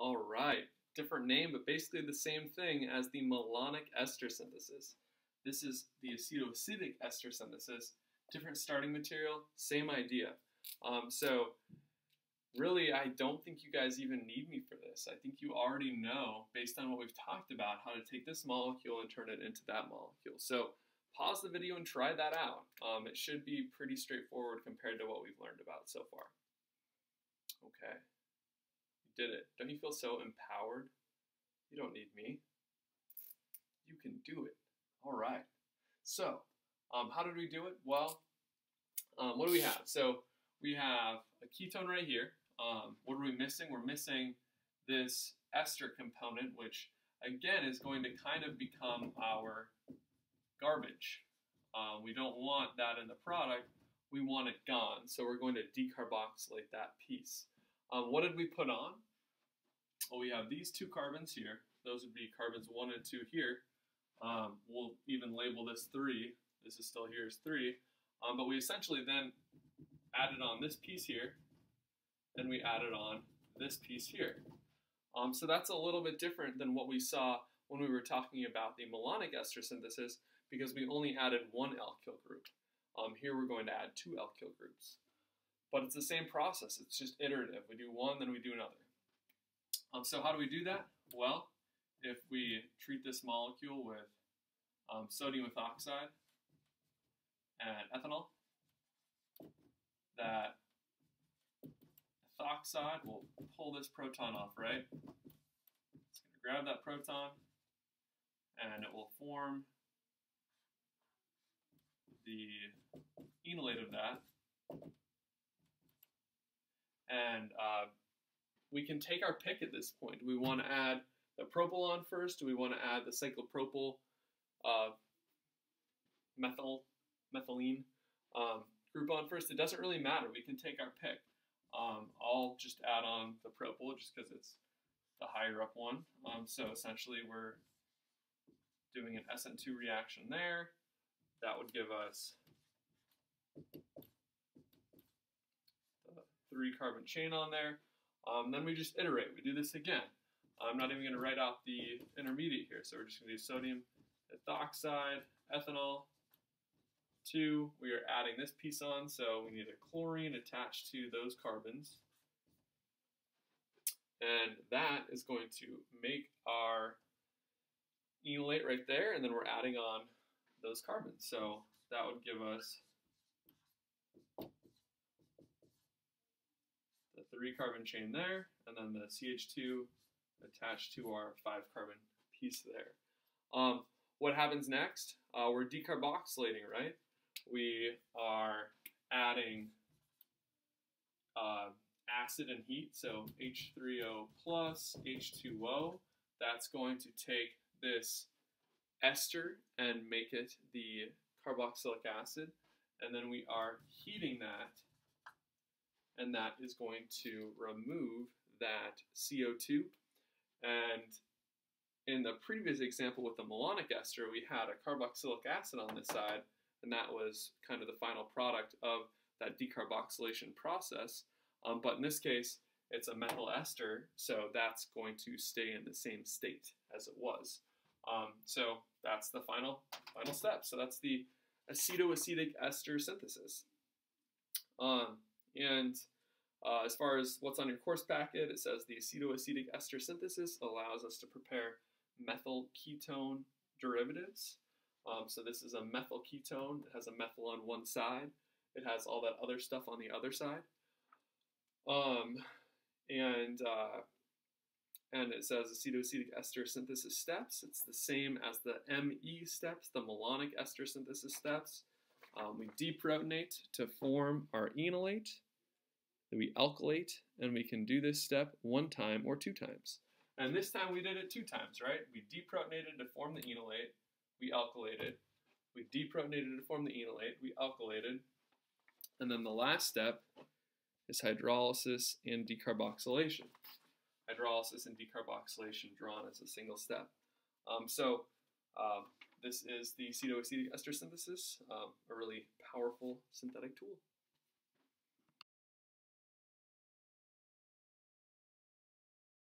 All right, different name, but basically the same thing as the malonic ester synthesis. This is the acetoacetic ester synthesis. Different starting material, same idea. So really, I don't think you guys even need me for this. I think you already know, based on what we've talked about, how to take this molecule and turn it into that molecule. So pause the video and try that out. It should be pretty straightforward compared to what we've learned about so far. Okay. Did it. Don't you feel so empowered? You don't need me. You can do it. All right. So, how did we do it? Well, what do we have? So, we have a ketone right here. What are we missing? We're missing this ester component, which, again, is going to kind of become our garbage. We don't want that in the product. We want it gone. So, we're going to decarboxylate that piece. What did we put on? Well, we have these two carbons here. Those would be carbons 1 and 2 here. We'll even label this 3. This is still here as 3. But we essentially then added on this piece here, and we added on this piece here. So that's a little bit different than what we saw when we were talking about the malonic ester synthesis, because we only added one alkyl group. Here we're going to add 2 alkyl groups. But it's the same process. It's just iterative. We do one, then we do another. So how do we do that? Well, if we treat this molecule with sodium ethoxide and ethanol, that ethoxide will pull this proton off, right? It's going to grab that proton, and it will form the enolate of that. And we can take our pick at this point. Do we want to add the propyl on first? Do we want to add the cyclopropyl methylene group on first? It doesn't really matter. We can take our pick. I'll just add on the propyl just because it's the higher up one. So essentially we're doing an SN2 reaction there. That would give us the 3 carbon chain on there. Then we just iterate. We do this again. I'm not even going to write out the intermediate here, so we're just going to do sodium ethoxide, ethanol, 2. We are adding this piece on, so we need a chlorine attached to those carbons. And that is going to make our enolate right there, and then we're adding on those carbons. So that would give us the 3 carbon chain there, and then the CH2 attached to our 5 carbon piece there. What happens next? We're decarboxylating, right? We are adding acid and heat, so H3O plus H2O. That's going to take this ester and make it the carboxylic acid, and then we are heating that, and that is going to remove that CO2. And in the previous example with the malonic ester, we had a carboxylic acid on this side, and that was kind of the final product of that decarboxylation process. But in this case, it's a methyl ester, so that's going to stay in the same state as it was. So that's the final step. So that's the acetoacetic ester synthesis. As far as what's on your course packet, it says the acetoacetic ester synthesis allows us to prepare methyl ketone derivatives. So this is a methyl ketone. It has a methyl on one side. It has all that other stuff on the other side. And it says acetoacetic ester synthesis steps. It's the same as the ME steps, the malonic ester synthesis steps. We deprotonate to form our enolate. Then we alkylate, and we can do this step 1 time or 2 times. And this time we did it 2 times, right? We deprotonated to form the enolate. We alkylated. We deprotonated to form the enolate. We alkylated. And then the last step is hydrolysis and decarboxylation. Hydrolysis and decarboxylation drawn as a single step. This is the acetoacetic ester synthesis, a really powerful synthetic tool.